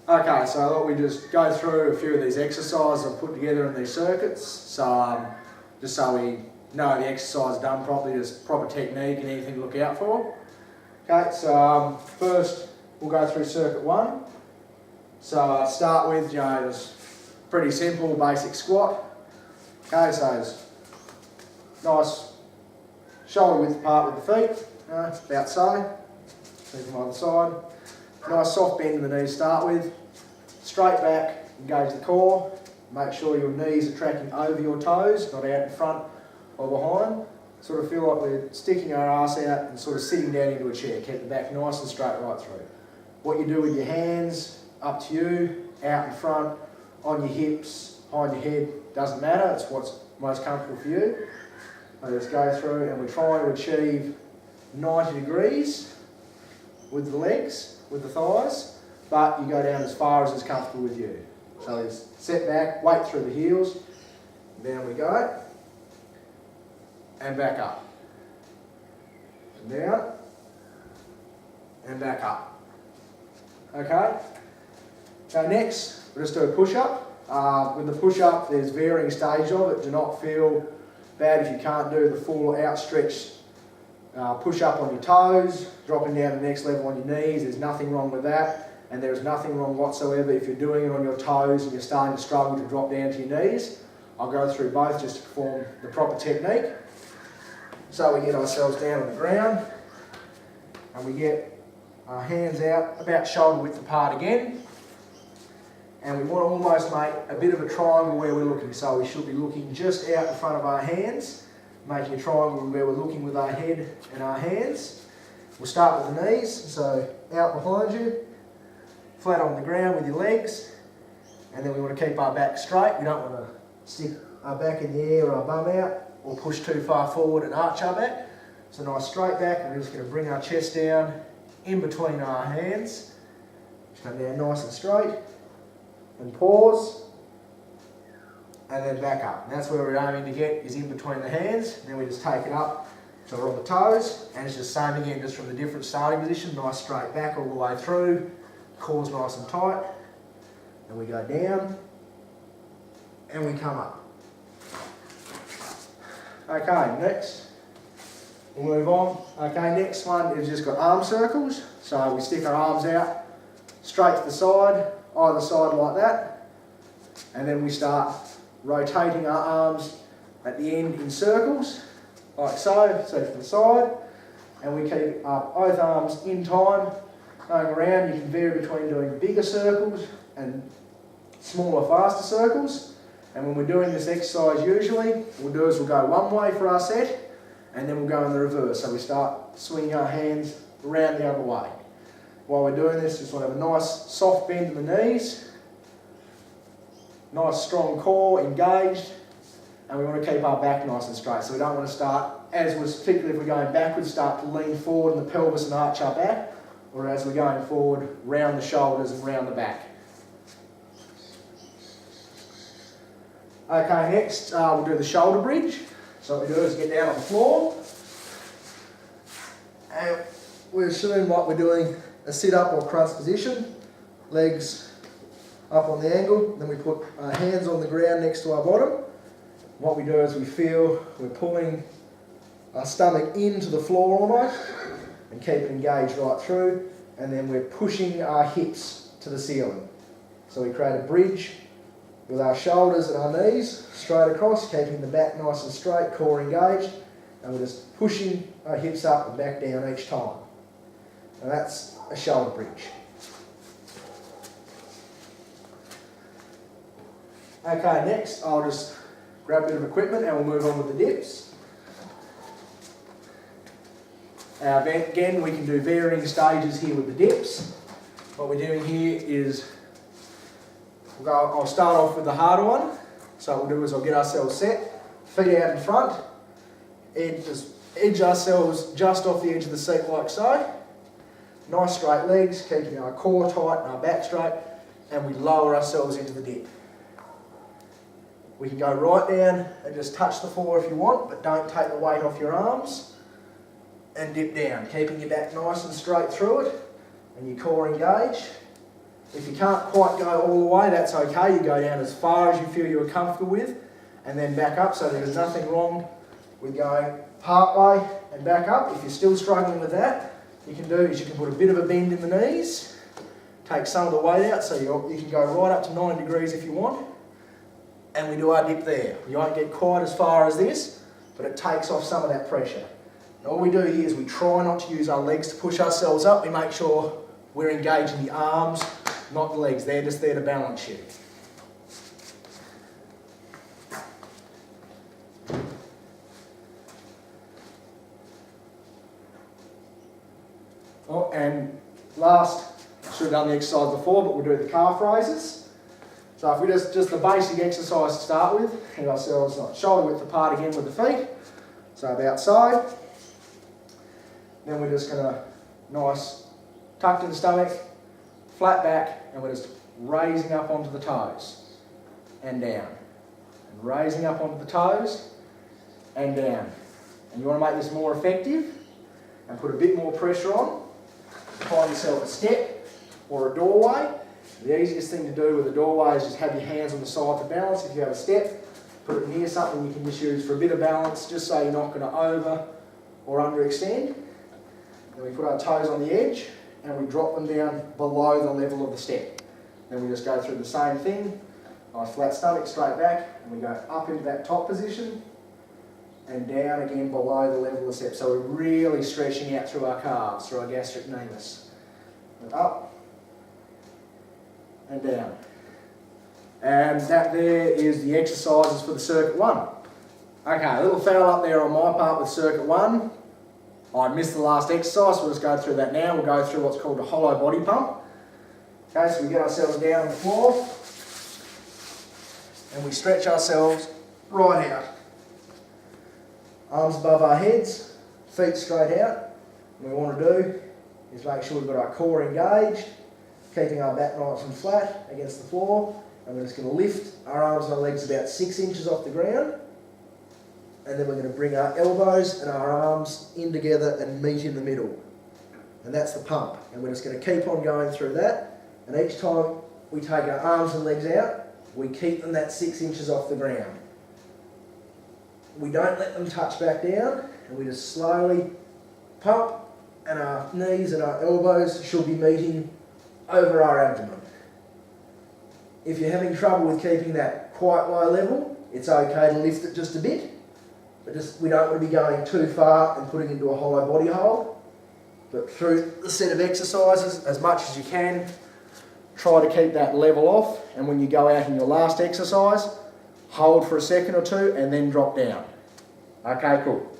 Okay, so I thought we'd just go through a few of these exercises I've put together in these circuits. So just so we know the exercise is done properly, there's proper technique and anything to look out for. Okay, so first we'll go through circuit 1. So I'll start with, it's pretty simple, basic squat. Okay, so it's nice shoulder width apart with the feet, about so. Feet from either side. Nice soft bend in the knees to start with. Straight back, engage the core. Make sure your knees are tracking over your toes, not out in front or behind. Sort of feel like we're sticking our ass out and sort of sitting down into a chair. Keep the back nice and straight right through. What you do with your hands, up to you, out in front, on your hips, behind your head, doesn't matter. It's what's most comfortable for you. So just go through and we're trying to achieve 90 degrees with the legs, with the thighs, but you go down as far as is comfortable with you. So just set back, weight through the heels, down we go, and back up, and down, and back up. Okay? So next, we'll just do a push-up. With the push-up, there's varying stages of it. Do not feel bad if you can't do the full outstretched push up on your toes, dropping down to the next level on your knees. There's nothing wrong with that, and there's nothing wrong whatsoever if you're doing it on your toes and you're starting to struggle to drop down to your knees. I'll go through both just to perform the proper technique. So we get ourselves down on the ground and we get our hands out about shoulder width apart again, and we want to almost make a bit of a triangle where we're looking. So we should be looking just out in front of our hands, making a triangle where we're looking with our head and our hands. We'll start with the knees, so out behind you, flat on the ground with your legs, and then we want to keep our back straight. We don't want to stick our back in the air or our bum out, or push too far forward and arch our back. So nice straight back, and we're just going to bring our chest down in between our hands. Just come down nice and straight, and pause. And then back up. And that's where we're aiming to get, is in between the hands. And then we just take it up so we're on the toes, and it's just the same again, just from the different starting position. Nice straight back all the way through, core's nice and tight, and we go down and we come up. Okay, next we'll move on. Okay, next one is just got arm circles. So we stick our arms out straight to the side, either side like that, and then we start rotating our arms at the end in circles, like so, to the side, and we keep both arms in time, going around. You can vary between doing bigger circles and smaller, faster circles. And when we're doing this exercise, usually, what we'll do is we'll go one way for our set, and then we'll go in the reverse. So we start swinging our hands around the other way. While we're doing this, just want to have a nice soft bend in the knees, nice strong core engaged, and we want to keep our back nice and straight. So we don't want to start, particularly if we're going backwards, start to lean forward in the pelvis and arch our back, or as we're going forward, round the shoulders and round the back. Okay, next we'll do the shoulder bridge. So what we do is get down on the floor, and we assume like we're doing a sit-up or crunch position, legs up on the angle, then we put our hands on the ground next to our bottom. What we do is we feel we're pulling our stomach into the floor almost, and keep it engaged right through, and then we're pushing our hips to the ceiling. So we create a bridge with our shoulders and our knees straight across, keeping the back nice and straight, core engaged, and we're just pushing our hips up and back down each time. And that's a shoulder bridge. Okay, next I'll just grab a bit of equipment and we'll move on with the dips. Again, we can do varying stages here with the dips. What we're doing here is, I'll start off with the harder one. So what we'll do is I'll get ourselves set, feet out in front, edge ourselves just off the edge of the seat like so. Nice straight legs, keeping our core tight and our back straight, and we lower ourselves into the dip. We can go right down and just touch the floor if you want, but don't take the weight off your arms, and dip down, keeping your back nice and straight through it, and your core engaged. If you can't quite go all the way, that's okay. You go down as far as you feel you're comfortable with and then back up. So there's nothing wrong with going part way and back up. If you're still struggling with that, you can do is you can put a bit of a bend in the knees, take some of the weight out so you can go right up to 9 degrees if you want. And we do our dip there. You won't get quite as far as this, but it takes off some of that pressure. And all we do here is we try not to use our legs to push ourselves up. We make sure we're engaging the arms, not the legs. They're just there to balance you. Oh, and last, should have done the exercise before, but we'll do the calf raises. So if we just the basic exercise to start with, get ourselves shoulder width apart again with the feet, so about side. Then we're just going to, nice, tucked in the stomach, flat back, and we're just raising up onto the toes, and down. And raising up onto the toes, and down. And you want to make this more effective, and put a bit more pressure on. Find yourself a step, or a doorway. The easiest thing to do with a doorway is just have your hands on the side for balance. If you have a step, put it near something you can just use for a bit of balance, just so you're not going to over or underextend. Then we put our toes on the edge and we drop them down below the level of the step. Then we just go through the same thing, nice flat stomach, straight back, and we go up into that top position and down again below the level of the step. So we're really stretching out through our calves, through our gastrocnemius. And up and down. And that there is the exercises for the circuit 1. Okay, a little foul up there on my part with circuit 1. I missed the last exercise, so we'll just go through that now. We'll go through what's called a hollow body pump. Okay, so we get ourselves down on the floor and we stretch ourselves right out. Arms above our heads, feet straight out. What we want to do is make sure we've got our core engaged, keeping our back nice and flat against the floor. And we're just going to lift our arms and our legs about 6 inches off the ground. And then we're going to bring our elbows and our arms in together and meet in the middle. And that's the pump. And we're just going to keep on going through that. And each time we take our arms and legs out, we keep them that 6 inches off the ground. We don't let them touch back down, and we just slowly pump, and our knees and our elbows should be meeting over our abdomen. If you're having trouble with keeping that quite low level, it's okay to lift it just a bit, but we don't want to be going too far and putting into a hollow body hold. But through the set of exercises, as much as you can, try to keep that level off, and when you go out in your last exercise, hold for a second or two and then drop down. Okay, cool.